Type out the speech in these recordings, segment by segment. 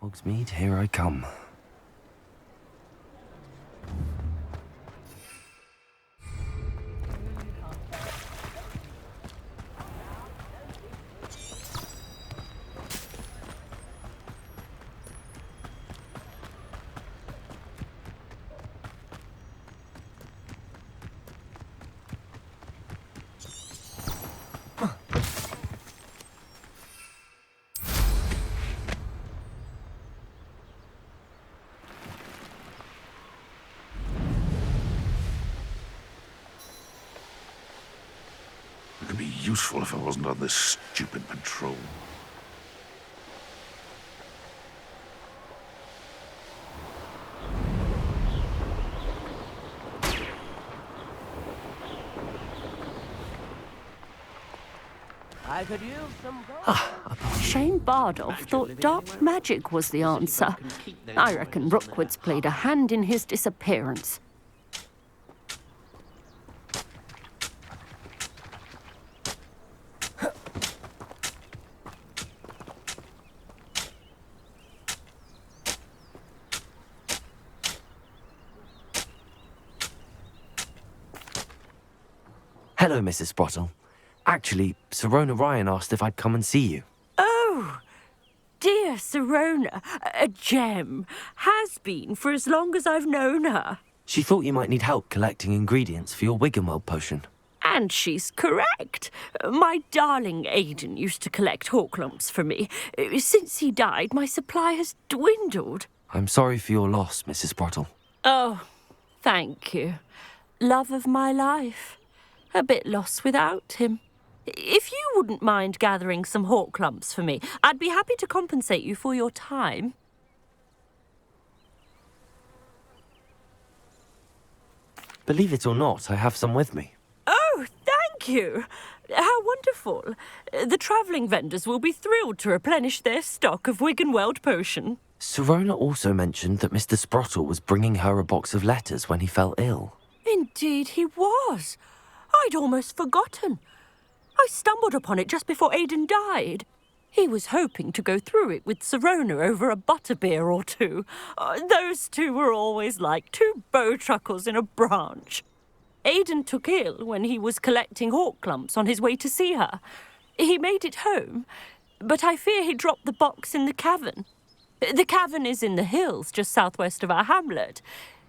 Hogsmeade, here I come. It could be useful if I wasn't on this stupid patrol. I could use some... Shane Bardolph thought dark magic was the answer. I reckon Rookwood's played a hand in his disappearance. Hello, Mrs. Sprottle. Actually, Sirona Ryan asked if I'd come and see you. Oh, dear Sirona, a gem. Has been for as long as I've known her. She thought you might need help collecting ingredients for your Wiggenweld potion. And she's correct. My darling Aidan used to collect hawk lumps for me. Since he died, my supply has dwindled. I'm sorry for your loss, Mrs. Sprottle. Oh, thank you. Love of my life. A bit lost without him. If you wouldn't mind gathering some hawk lumps for me, I'd be happy to compensate you for your time. Believe it or not, I have some with me. Oh, thank you. How wonderful. The travelling vendors will be thrilled to replenish their stock of Wiggenweld potion. Sirona also mentioned that Mr. Sprottle was bringing her a box of letters when he fell ill. Indeed he was. I'd almost forgotten. I stumbled upon it just before Aidan died. He was hoping to go through it with Sirona over a butterbeer or two. Those two were always like two bowtruckles in a branch. Aidan took ill when he was collecting hawk lumps on his way to see her. He made it home, but I fear he dropped the box in the cavern. The cavern is in the hills just southwest of our hamlet.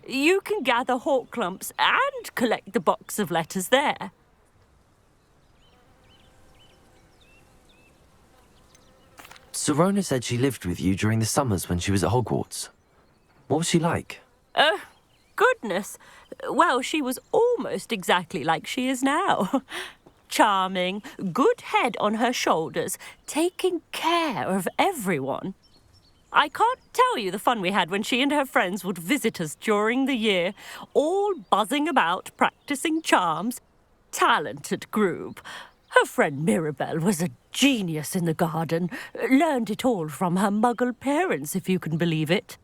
You can gather hawk lumps and collect the box of letters there. Sirona said she lived with you during the summers when she was at Hogwarts. What was she like? Goodness. Well, she was almost exactly like she is now. Charming, good head on her shoulders, taking care of everyone. I can't tell you the fun we had when she and her friends would visit us during the year, all buzzing about, practicing charms. Talented group. Her friend Mirabelle was a genius in the garden. Learned it all from her muggle parents, if you can believe it.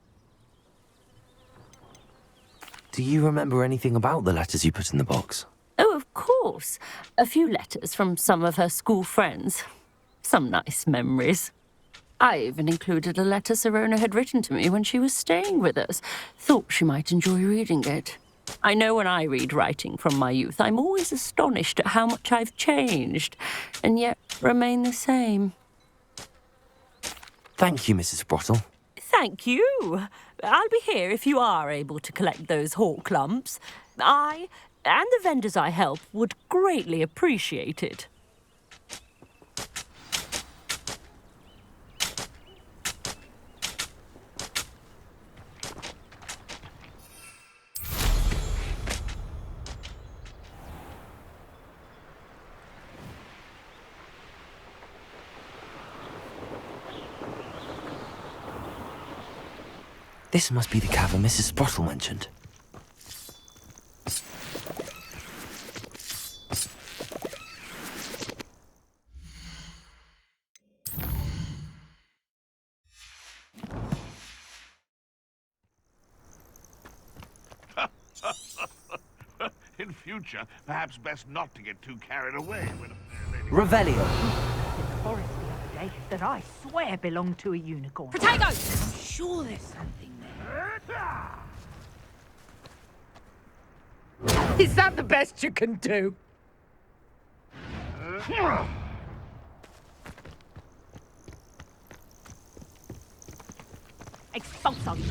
Do you remember anything about the letters you put in the box? Oh, of course. A few letters from some of her school friends. Some nice memories. I even included a letter Sirona had written to me when she was staying with us. Thought she might enjoy reading it. I know when I read writing from my youth, I'm always astonished at how much I've changed, and yet remain the same. Thank you, Mrs. Sprottle. Thank you. I'll be here if you are able to collect those hawk lumps. I, and the vendors I help, would greatly appreciate it. This must be the cavern Mrs. Sprottle mentioned. In future, perhaps best not to get too carried away when a fair lady... Revelio. In the forest the other day that I swear belonged to a unicorn. Potatoes! sure there's something there. Is that the best you can do? Expulsion.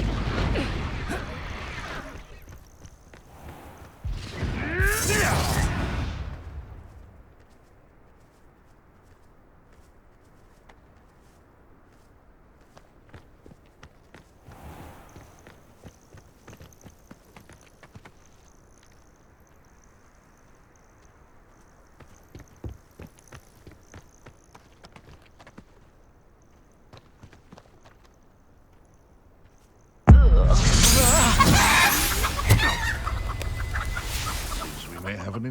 Seems we may have an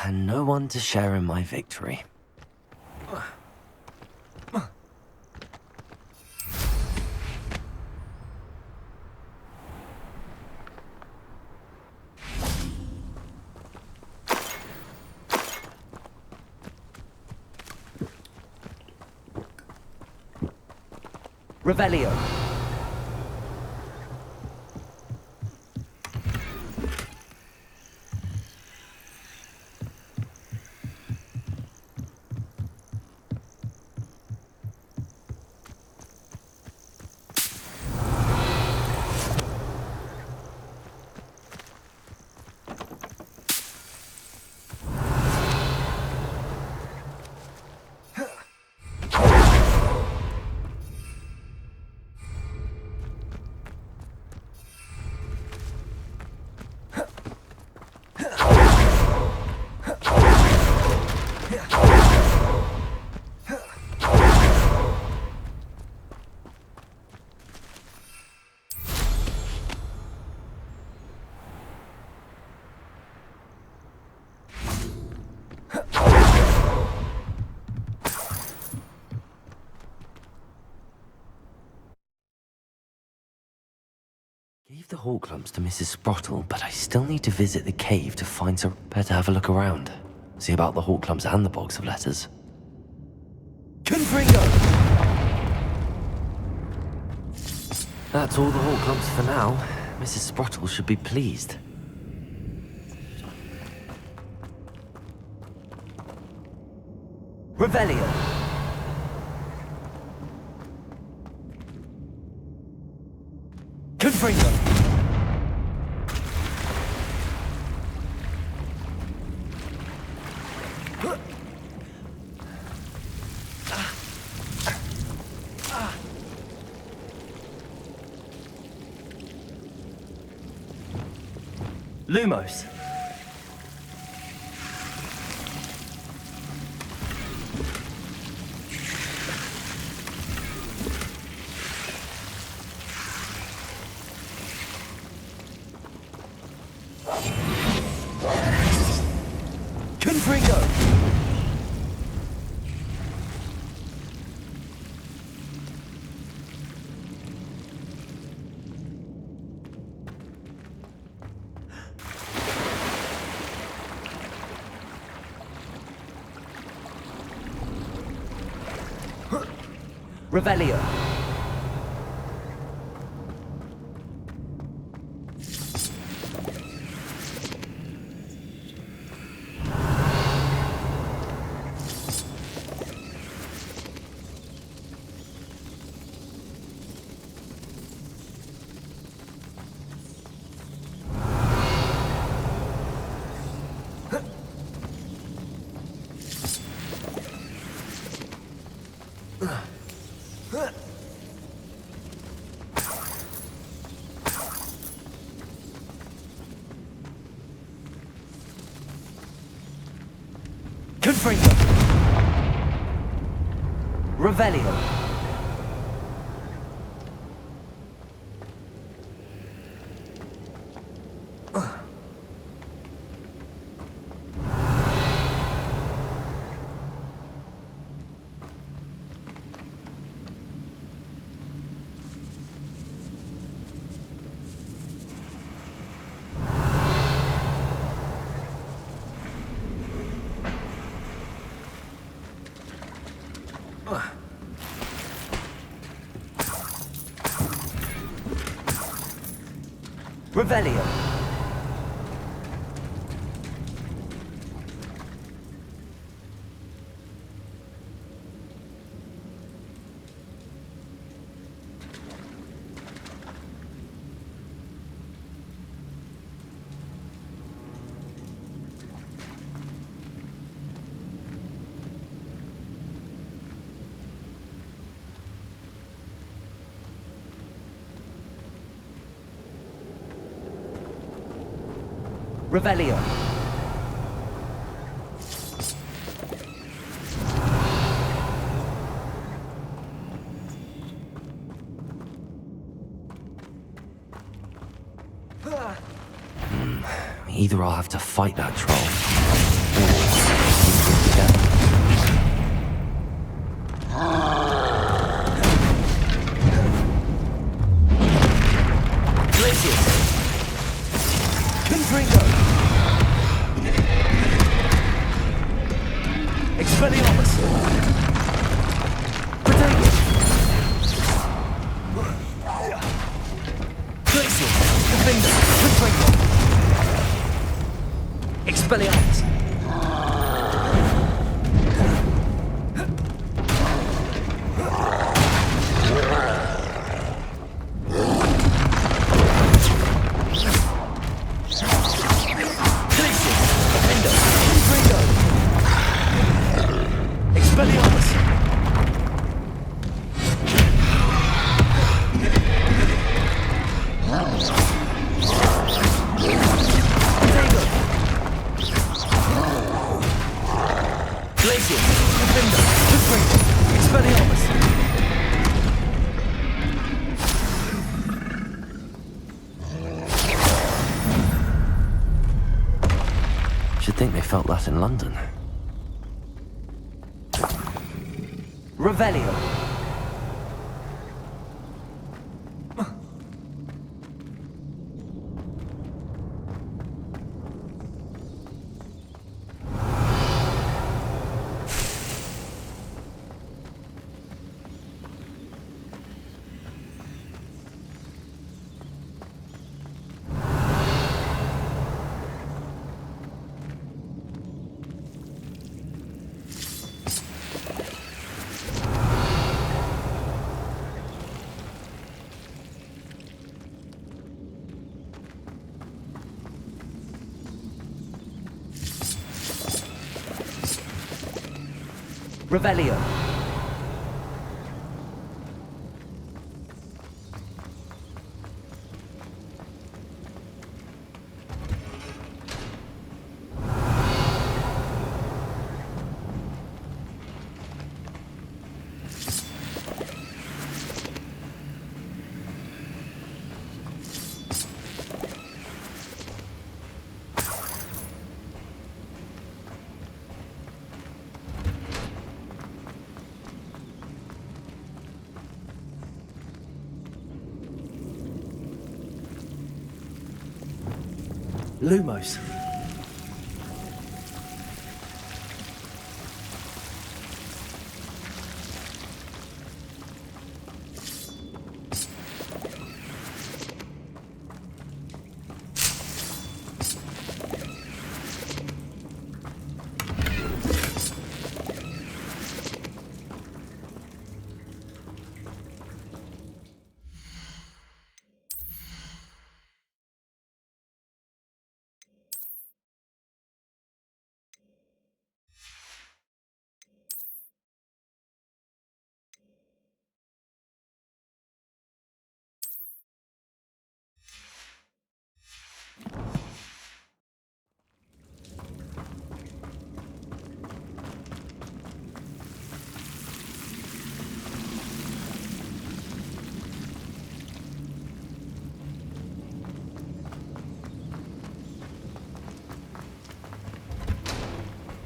And no one to share in my victory. Revelio. Gave the hawk lumps to Mrs. Sprottle, but I still need to visit the cave to find some. Better have a look around. See about the hawk lumps and the box of letters. Confringo! That's all the hawk lumps for now. Mrs. Sprottle should be pleased. Revelio. Confringo. Lumos. Confringo. Revelio. Confringo. Revelio. Revelio. Revelio. Either I'll have to fight that troll, or together. Glacius. Confringo. Expelliarmus. Protego. Glacius. Defender. Confringo. Expelliarmus. Should think they felt that in London. Revelio. Revelio. Lumos.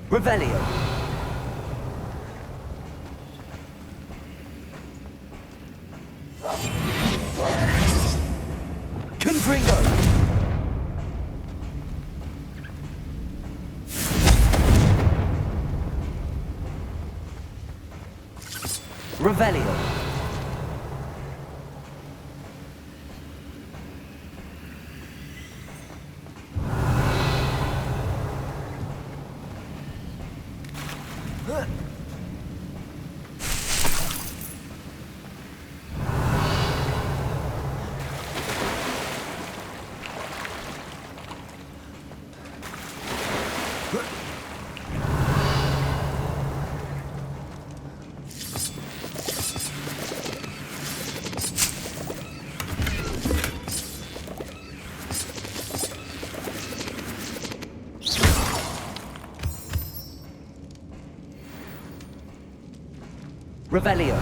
Revelio. Confringo. Revelio. Revelio.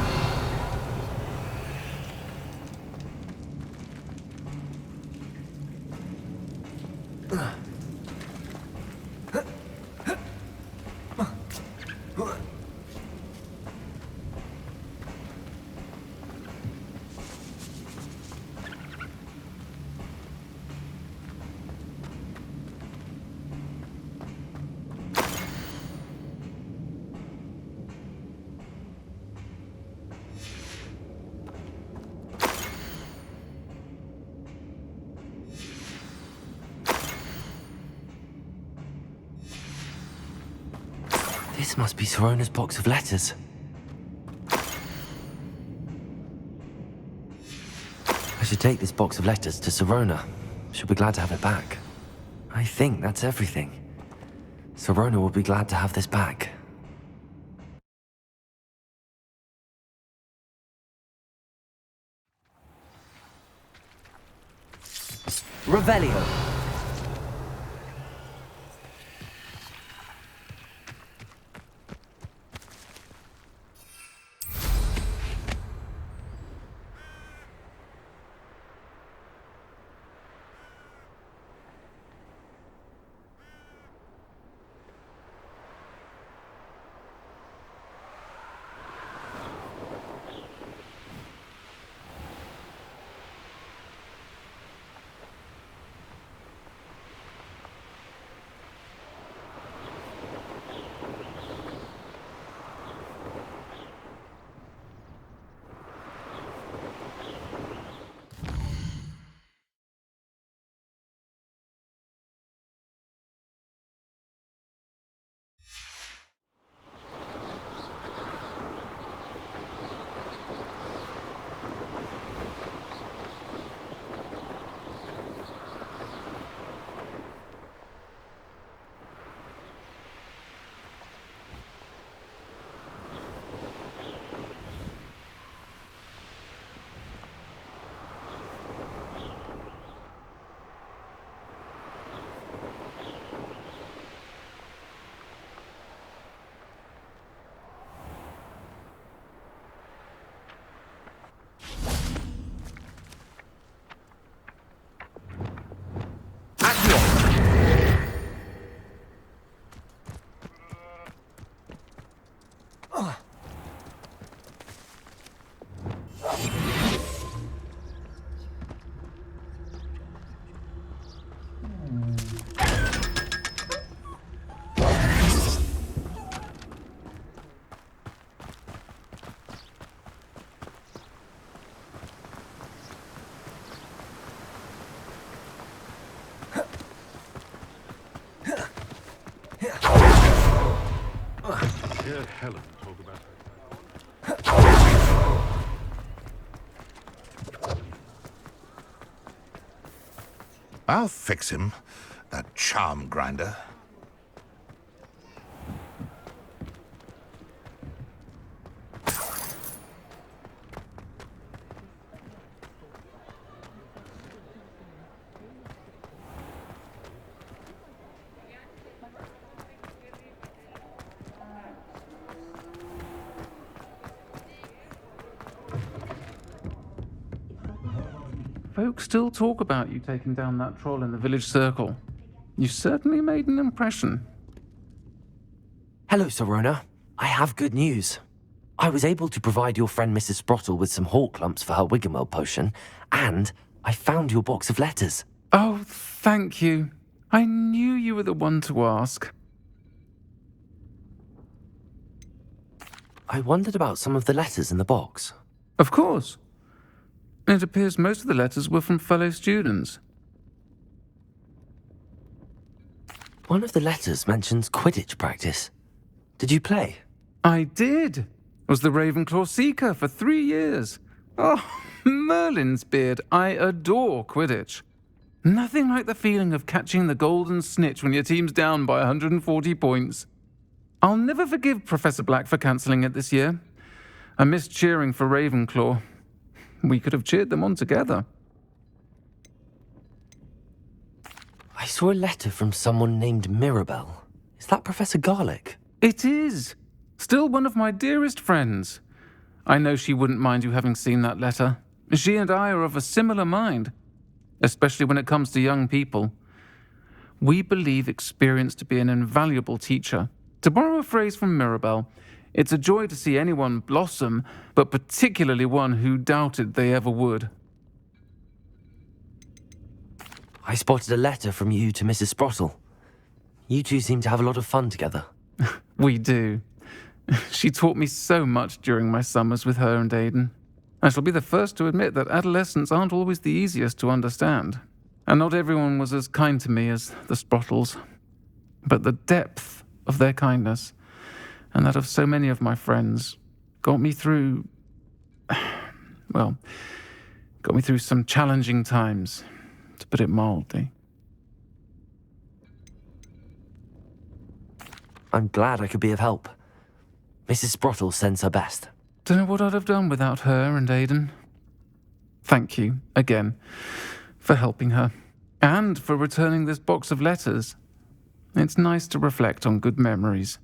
This must be Sorona's box of letters. I should take this box of letters to Sorona. She'll be glad to have it back. I think that's everything. Sorona will be glad to have this back. Revelio. Hear Helen talk about her. I'll fix him, that charm grinder. Folks still talk about you taking down that troll in the village circle. You certainly made an impression. Hello, Sirona. I have good news. I was able to provide your friend Mrs. Sprottle with some hawk lumps for her Wiggenweld potion, and I found your box of letters. Oh, thank you. I knew you were the one to ask. I wondered about some of the letters in the box. Of course. It appears most of the letters were from fellow students. One of the letters mentions Quidditch practice. Did you play? I did. Was the Ravenclaw Seeker for 3 years. Oh, Merlin's beard. I adore Quidditch. Nothing like the feeling of catching the golden snitch when your team's down by 140 points. I'll never forgive Professor Black for cancelling it this year. I missed cheering for Ravenclaw. We could have cheered them on together. I saw a letter from someone named Mirabelle. Is that Professor Garlick? It is. Still one of my dearest friends. I know she wouldn't mind you having seen that letter. She and I are of a similar mind, especially when it comes to young people. We believe experience to be an invaluable teacher. To borrow a phrase from Mirabelle, it's a joy to see anyone blossom, but particularly one who doubted they ever would. I spotted a letter from you to Mrs. Sprottle. You two seem to have a lot of fun together. We do. She taught me so much during my summers with her and Aidan. I shall be the first to admit that adolescents aren't always the easiest to understand, and not everyone was as kind to me as the Sprottles. But the depth of their kindness, and that of so many of my friends, got me through some challenging times, to put it mildly. I'm glad I could be of help. Mrs. Sprottle sends her best. Don't know what I'd have done without her and Aidan. Thank you, again, for helping her, and for returning this box of letters. It's nice to reflect on good memories.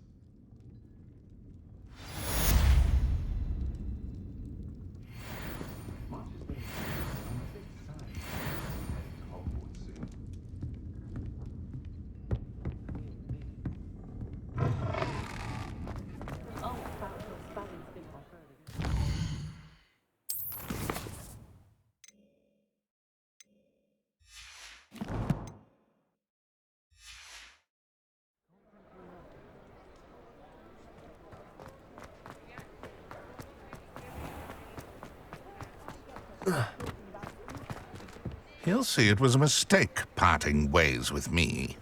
He'll see it was a mistake parting ways with me.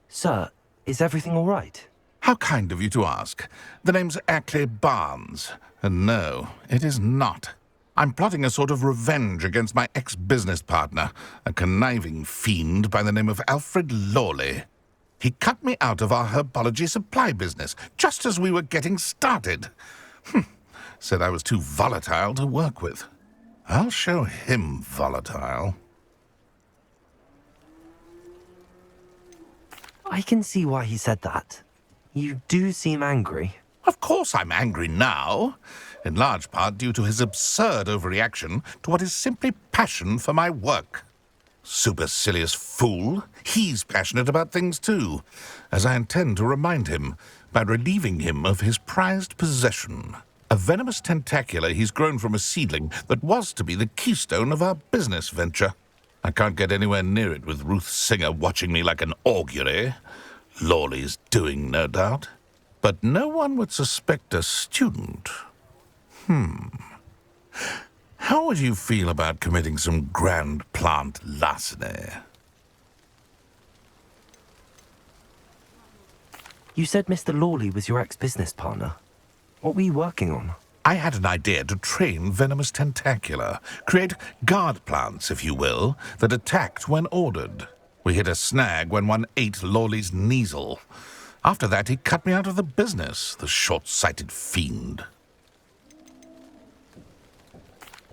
Sir, is everything all right? How kind of you to ask. The name's Ackley Barnes. And no, it is not. I'm plotting a sort of revenge against my ex-business partner, a conniving fiend by the name of Alfred Lawley. He cut me out of our herbology supply business just as we were getting started. Said I was too volatile to work with. I'll show him volatile. I can see why he said that. You do seem angry. Of course I'm angry now, in large part due to his absurd overreaction to what is simply passion for my work. Supercilious fool, he's passionate about things too, as I intend to remind him by relieving him of his prized possession. A venomous tentacular he's grown from a seedling that was to be the keystone of our business venture. I can't get anywhere near it with Ruth Singer watching me like an augury. Lawley's doing, no doubt. But no one would suspect a student. How would you feel about committing some grand plant larceny? You said Mr. Lawley was your ex-business partner. What were you working on? I had an idea to train venomous tentacula, create guard plants, if you will, that attacked when ordered. We hit a snag when one ate Lawley's Kneasel. After that, he cut me out of the business, the short-sighted fiend.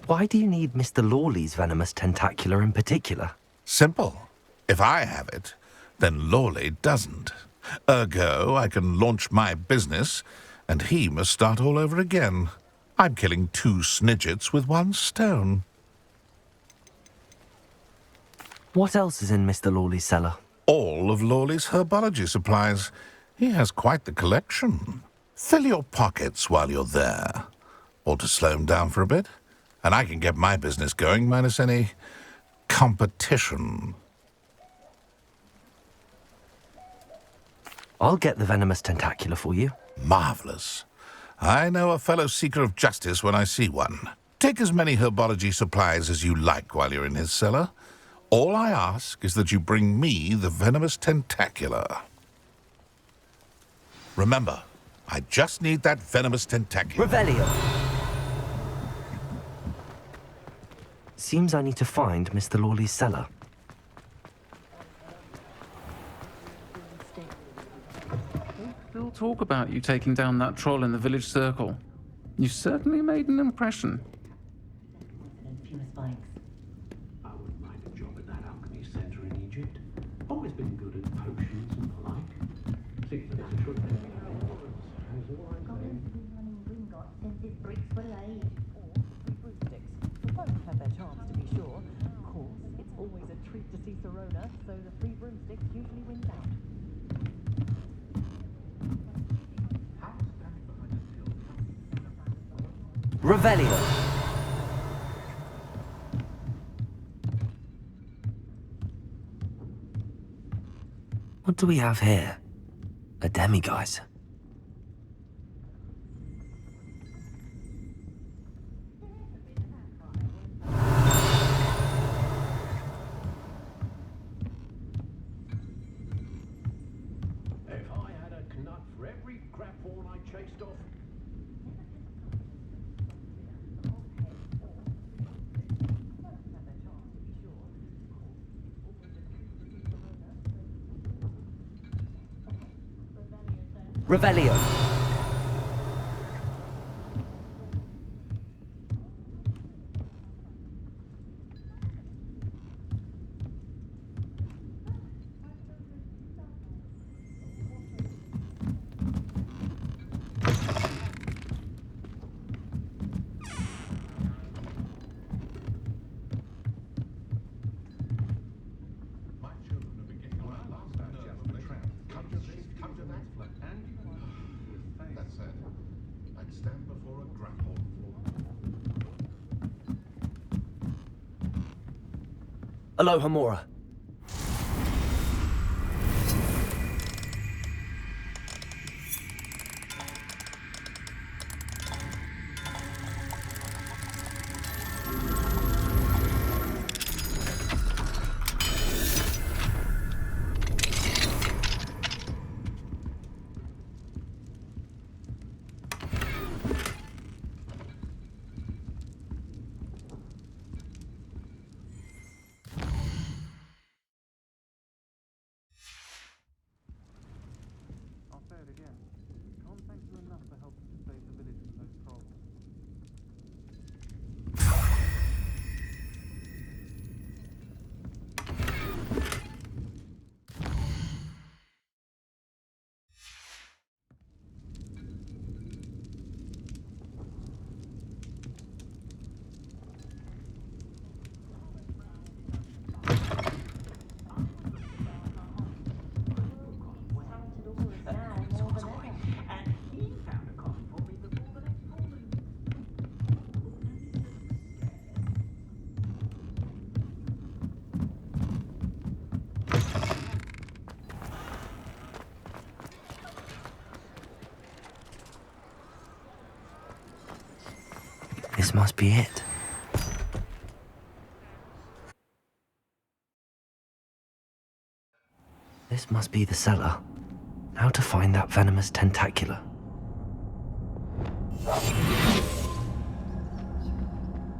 Why do you need Mr. Lawley's venomous tentacular in particular? Simple. If I have it, then Lawley doesn't. Ergo, I can launch my business, and he must start all over again. I'm killing 2 snidgets with 1 stone. What else is in Mr. Lawley's cellar? All of Lawley's herbology supplies. He has quite the collection. Fill your pockets while you're there. Or to slow him down for a bit. And I can get my business going minus any competition. I'll get the venomous tentacular for you. Marvelous. I know a fellow seeker of justice when I see one. Take as many herbology supplies as you like while you're in his cellar. All I ask is that you bring me the venomous tentacular. Remember, I just need that venomous tentacular. Revelio. Seems I need to find Mr. Lawley's cellar. Still talk about you taking down that troll in the village circle. You certainly made an impression. I wouldn't mind a job at that alchemy center in Egypt. Always been good at potions and the like. See, there's a short thing. Have their charms, to be sure. Of course, it's always a treat to see Serona, so the free broomsticks usually wins out. Revelio. What do we have here? A demiguise. If I had a knut for every grapphorn I chased off. Revelio. Aloha Mora. This must be it. This must be the cellar. How to find that venomous tentacular?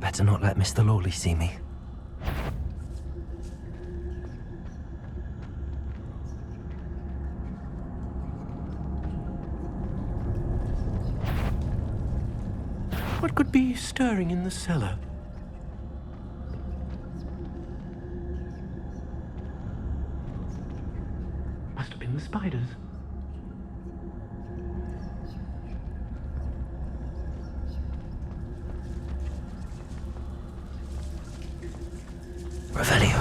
Better not let Mr. Lawley see me. What could be stirring in the cellar? Must have been the spiders. Revelio.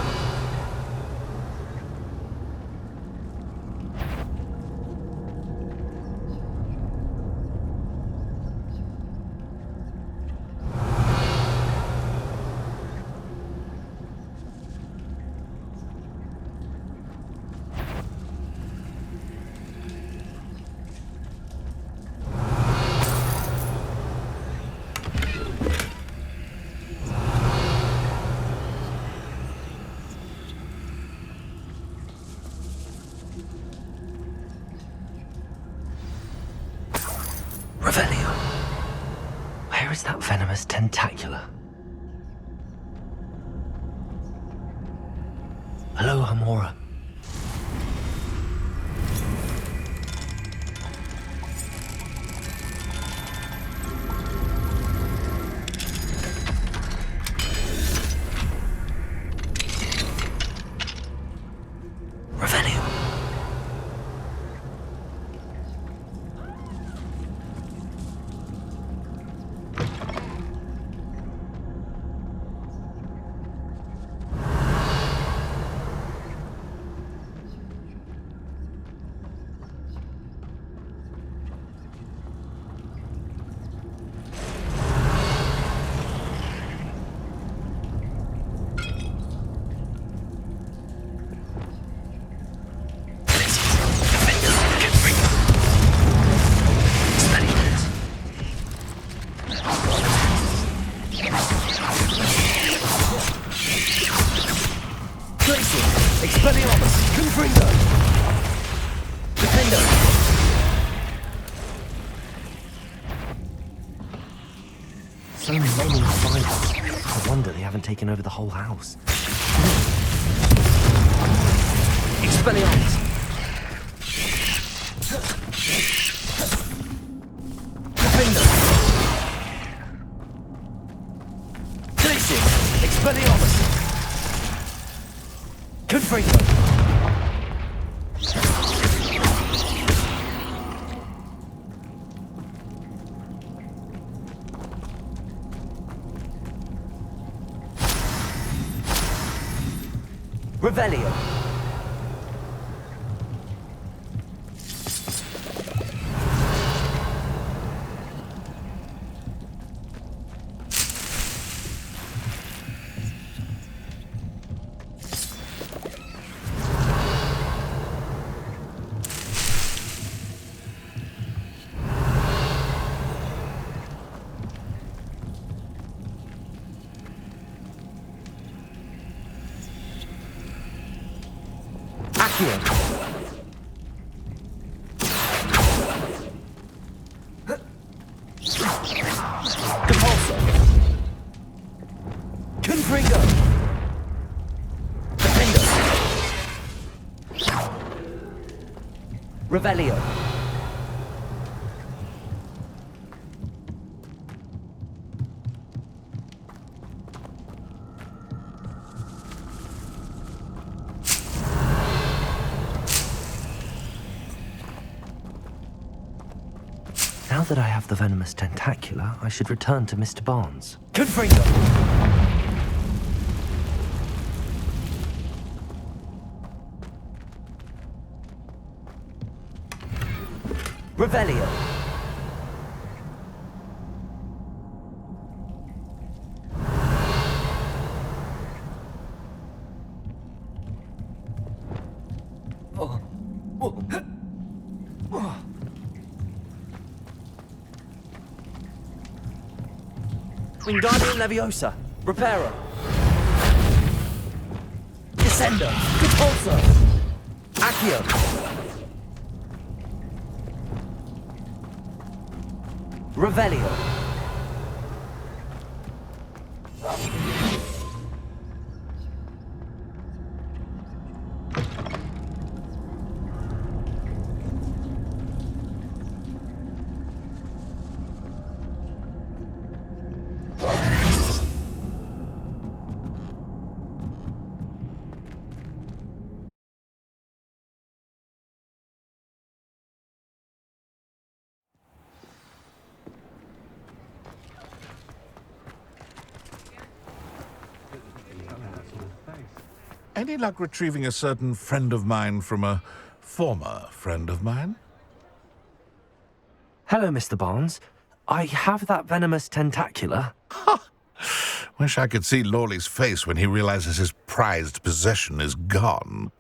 Revelio. Where is that venomous tentacular? Hello, Hamora. Revelio. So many spiders. I wonder they haven't taken over the whole house. Expelliarmus! Defender! Glitching! Expelliarmus! Confringo! Revelio. Accio. Compulso. Confringo. Defender. Revelio. Now that I have the venomous tentacular, I should return to Mr. Barnes. Confringo! Revelio! Wingardium Leviosa, Reparo. Descendo, Compulso. Accio. Revelio. Any luck retrieving a certain friend of mine from a former friend of mine? Hello, Mr. Barnes. I have that venomous tentacular. Wish I could see Lawley's face when he realizes his prized possession is gone.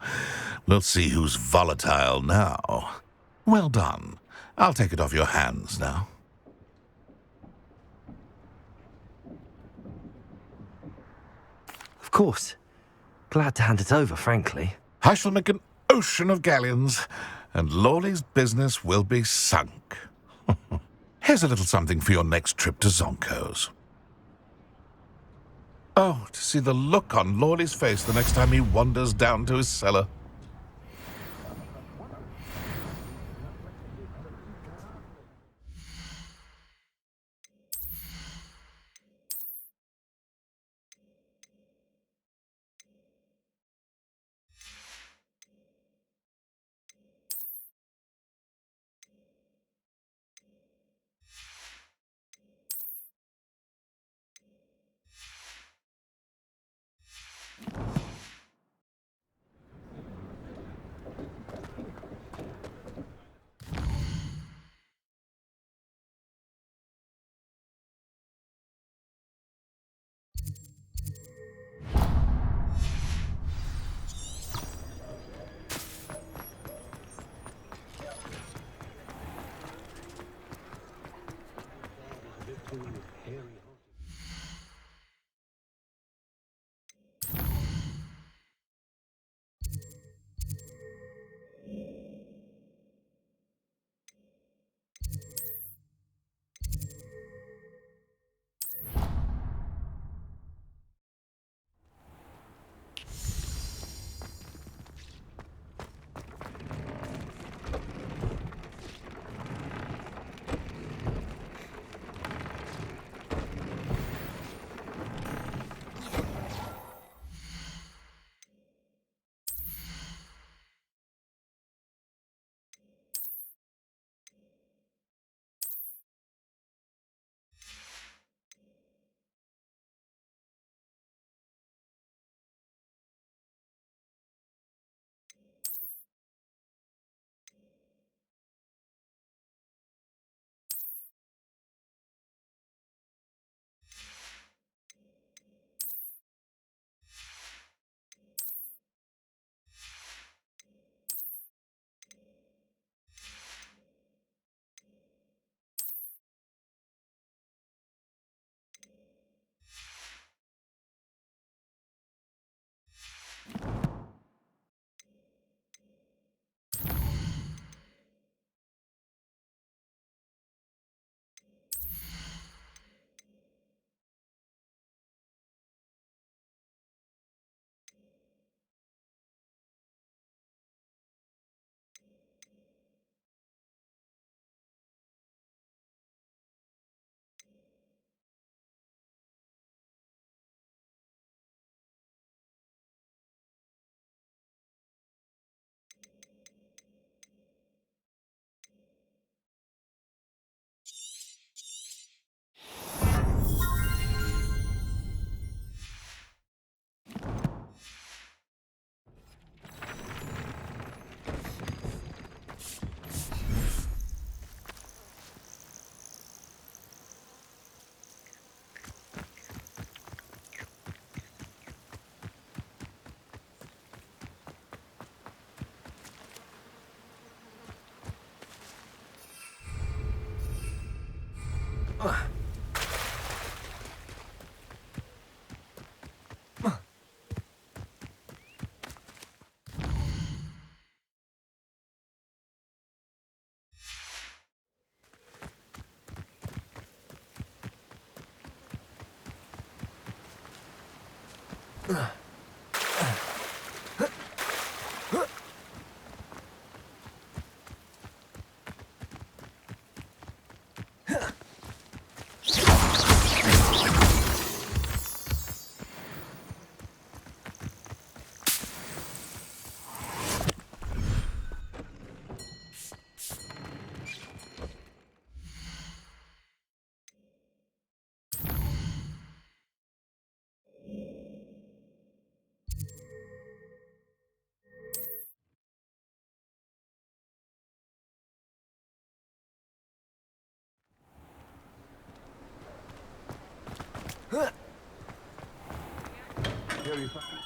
We'll see who's volatile now. Well done. I'll take it off your hands now. Of course. Glad to hand it over, frankly. I shall make an ocean of galleons, and Lawley's business will be sunk. Here's a little something for your next trip to Zonko's. Oh, to see the look on Lordy's face the next time he wanders down to his cellar.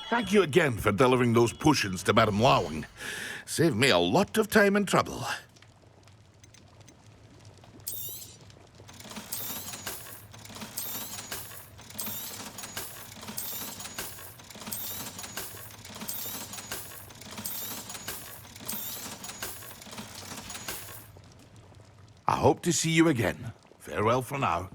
Thank you again for delivering those potions to Madame Lawing. Saved me a lot of time and trouble. I hope to see you again. Farewell for now.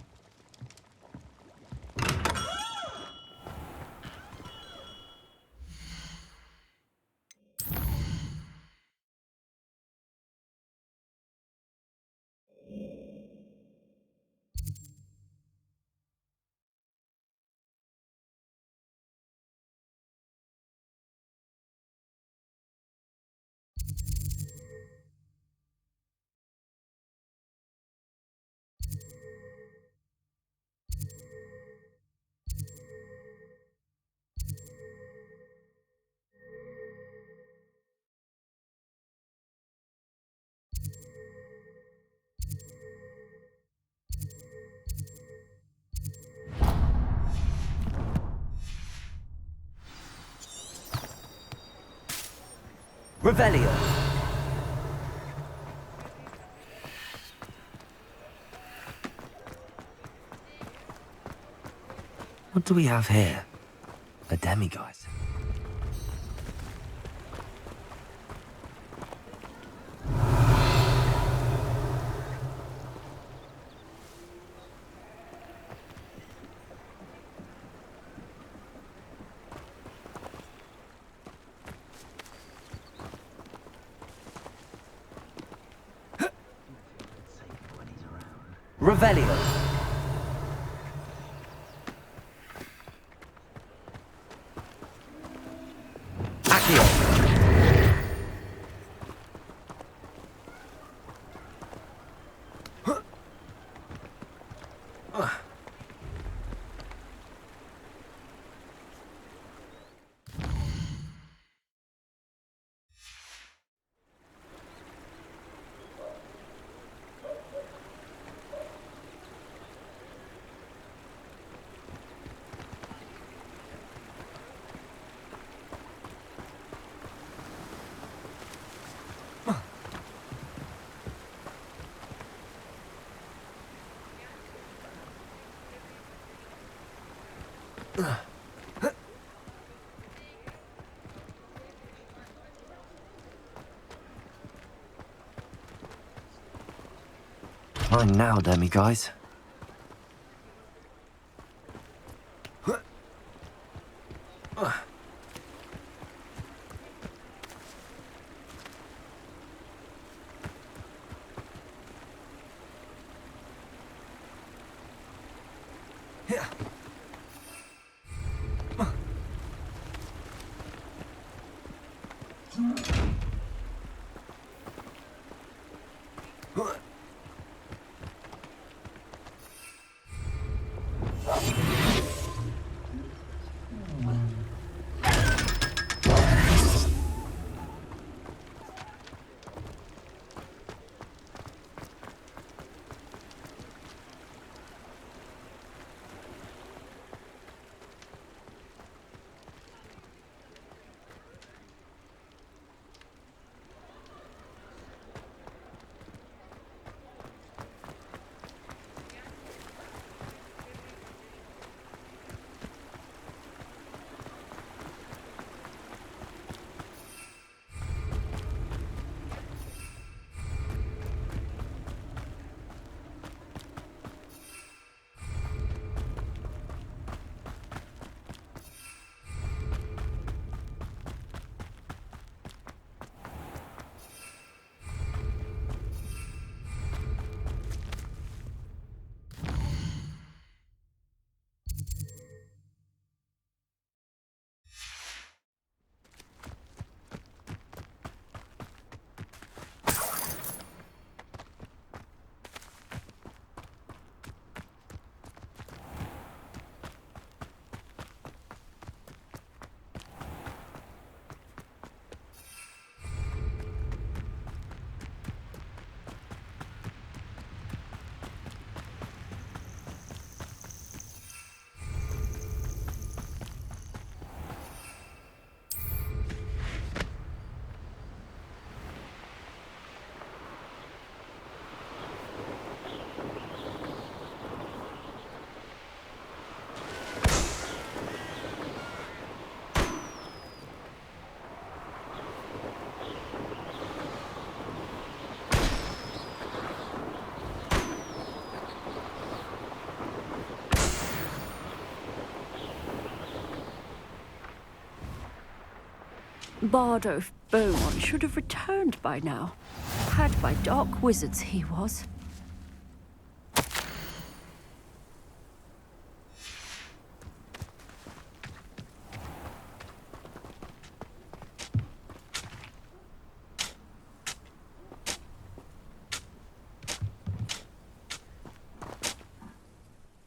Revelio. What do we have here? A demiguise. Revelio. Accio. Mine now, demiguise. Bardolph Beaumont should have returned by now. Had by dark wizards he was.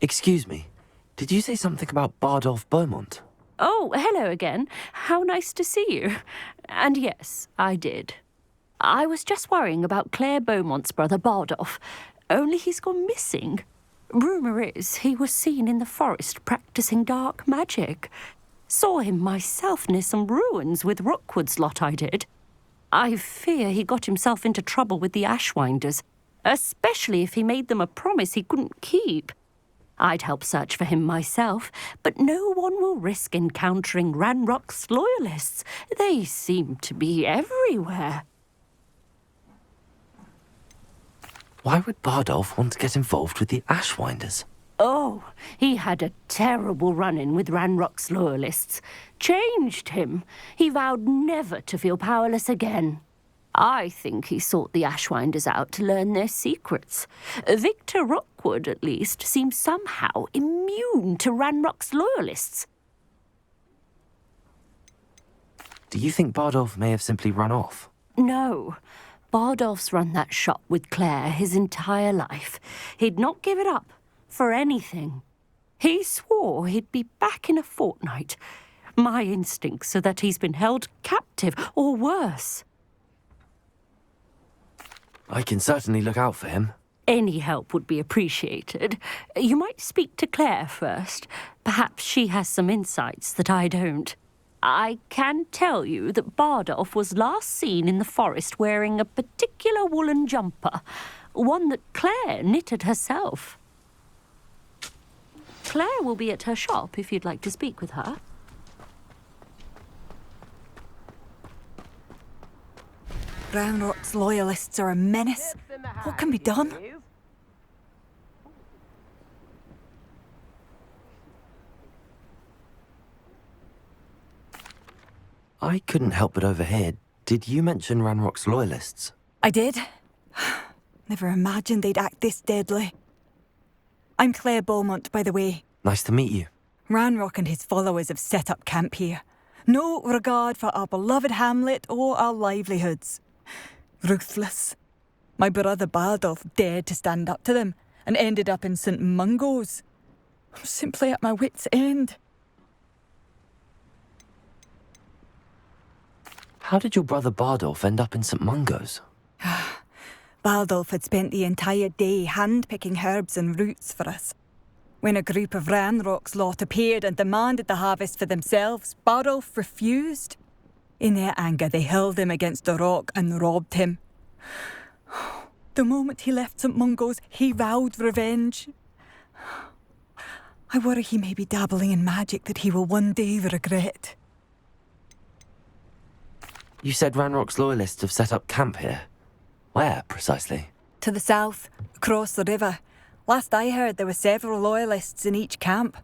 Excuse me, did you say something about Bardolph Beaumont? Oh, hello again. How nice to see you. And yes, I did. I was just worrying about Claire Beaumont's brother Bardolph, only he's gone missing. Rumour is he was seen in the forest practising dark magic. Saw him myself near some ruins with Rookwood's lot I did. I fear he got himself into trouble with the Ashwinders, especially if he made them a promise he couldn't keep. I'd help search for him myself, but no one will risk encountering Ranrock's loyalists. They seem to be everywhere. Why would Bardolph want to get involved with the Ashwinders? Oh, he had a terrible run-in with Ranrock's loyalists. Changed him. He vowed never to feel powerless again. I think he sought the Ashwinders out to learn their secrets. Victor Rookwood, at least, seems somehow immune to Ranrock's loyalists. Do you think Bardolph may have simply run off? No. Bardolph's run that shop with Claire his entire life. He'd not give it up for anything. He swore he'd be back in a fortnight. My instincts are that he's been held captive, or worse. I can certainly look out for him. Any help would be appreciated. You might speak to Claire first. Perhaps she has some insights that I don't. I can tell you that Bardolph was last seen in the forest wearing a particular woolen jumper, one that Claire knitted herself. Claire will be at her shop if you'd like to speak with her. Ranrock's loyalists are a menace. What can be done? I couldn't help but overhear. Did you mention Ranrock's loyalists? I did. Never imagined they'd act this deadly. I'm Claire Beaumont, by the way. Nice to meet you. Ranrock and his followers have set up camp here. No regard for our beloved hamlet or our livelihoods. Ruthless. My brother Bardolph dared to stand up to them and ended up in St. Mungo's. I'm simply at my wit's end. How did your brother Bardolph end up in St. Mungo's? Bardolph had spent the entire day hand-picking herbs and roots for us. When a group of Ranrock's lot appeared and demanded the harvest for themselves, Bardolph refused. In their anger, they hurled him against a rock and robbed him. The moment he left St. Mungo's, he vowed revenge. I worry he may be dabbling in magic that he will one day regret. You said Ranrock's loyalists have set up camp here. Where, precisely? To the south, across the river. Last I heard, there were several loyalists in each camp.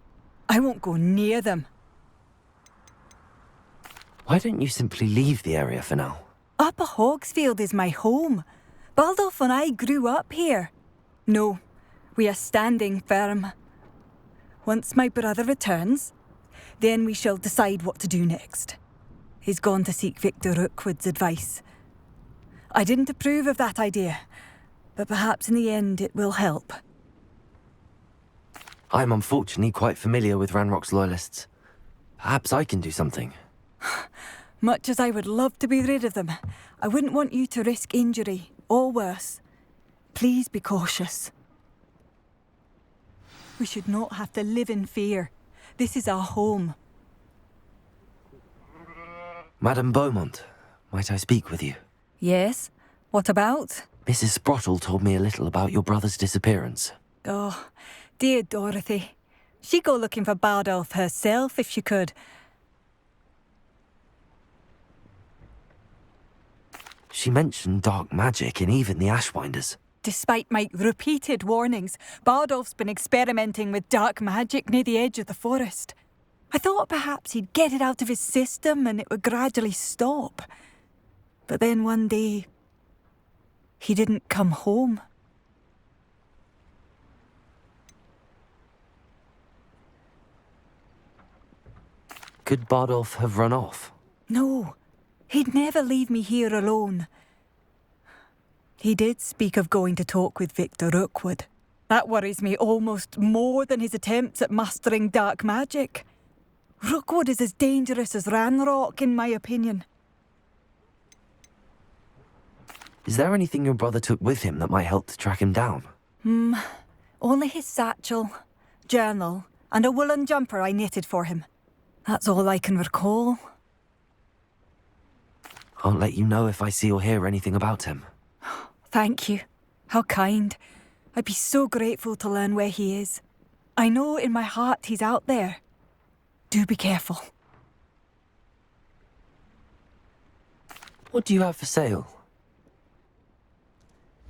I won't go near them. Why don't you simply leave the area for now? Upper Hogsfield is my home. Bardolph and I grew up here. No, we are standing firm. Once my brother returns, then we shall decide what to do next. He's gone to seek Victor Rookwood's advice. I didn't approve of that idea, but perhaps in the end it will help. I'm unfortunately quite familiar with Ranrock's loyalists. Perhaps I can do something. Much as I would love to be rid of them, I wouldn't want you to risk injury, or worse. Please be cautious. We should not have to live in fear. This is our home. Madame Beaumont, might I speak with you? Yes? What about? Mrs. Sprottle told me a little about your brother's disappearance. Oh, dear Dorothy. She'd go looking for Bardolph herself if she could. She mentioned dark magic and even the Ashwinders. Despite my repeated warnings, Bardolph's been experimenting with dark magic near the edge of the forest. I thought perhaps he'd get it out of his system and it would gradually stop. But then one day, he didn't come home. Could Bardolph have run off? No, he'd never leave me here alone. He did speak of going to talk with Victor Rookwood. That worries me almost more than his attempts at mastering dark magic. Rookwood is as dangerous as Ranrock, in my opinion. Is there anything your brother took with him that might help to track him down? Only his satchel, journal, and a woolen jumper I knitted for him. That's all I can recall. I'll let you know if I see or hear anything about him. Thank you. How kind. I'd be so grateful to learn where he is. I know in my heart he's out there. Do be careful. What do you have for sale?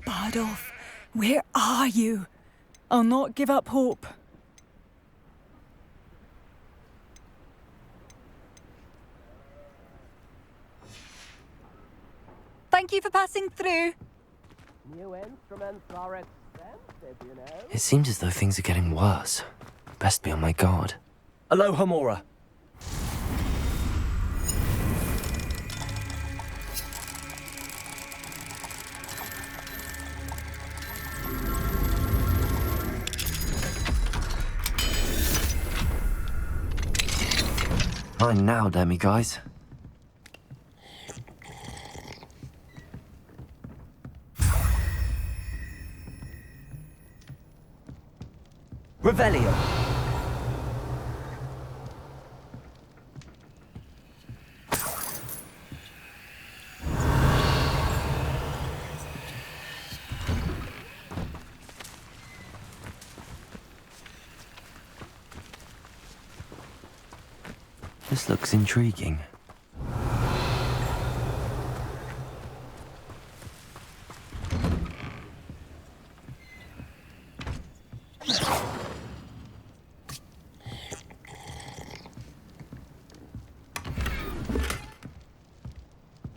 Bardolph, where are you? I'll not give up hope. Thank you for passing through. New instruments are expensive, you know. It seems as though things are getting worse. Best be on my guard. Aloha, Mora. Fine now, Demi guys. Revelio. This looks intriguing.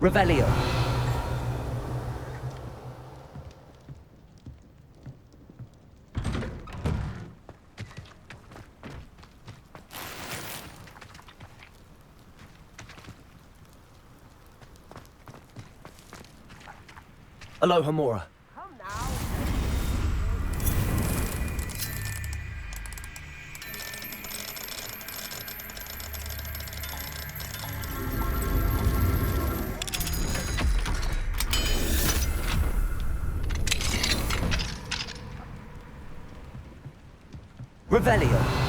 Revelio. Aloha, Mora. Come now. Revelio.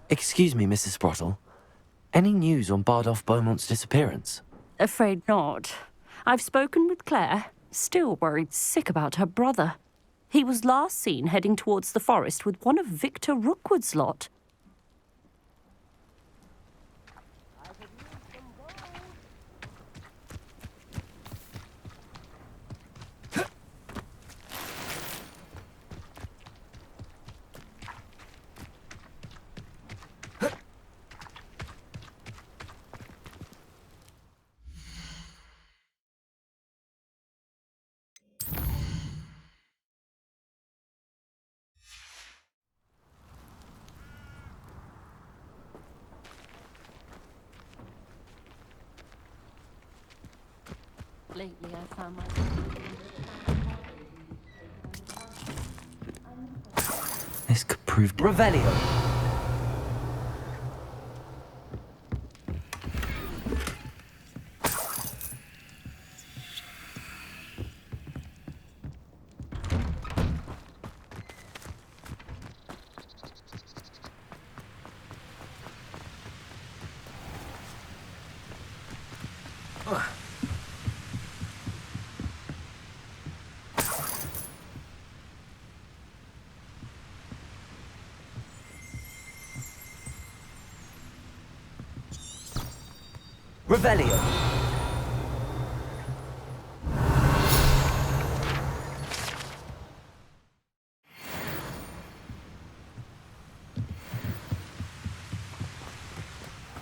Excuse me, Mrs. Sprottle. Any news on Bardolph Beaumont's disappearance? Afraid not. I've spoken with Claire, still worried sick about her brother. He was last seen heading towards the forest with one of Victor Rookwood's lot. Lately, I found myself... This could prove... Revelio. Revelio.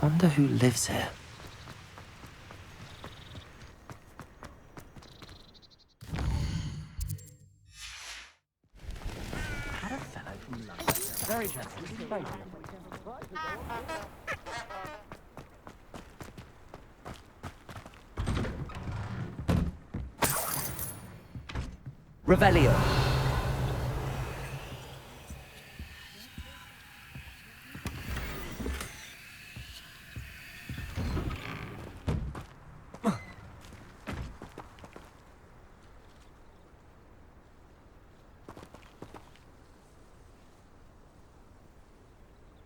Wonder who lives here. Very generous. Thank you. Revelio.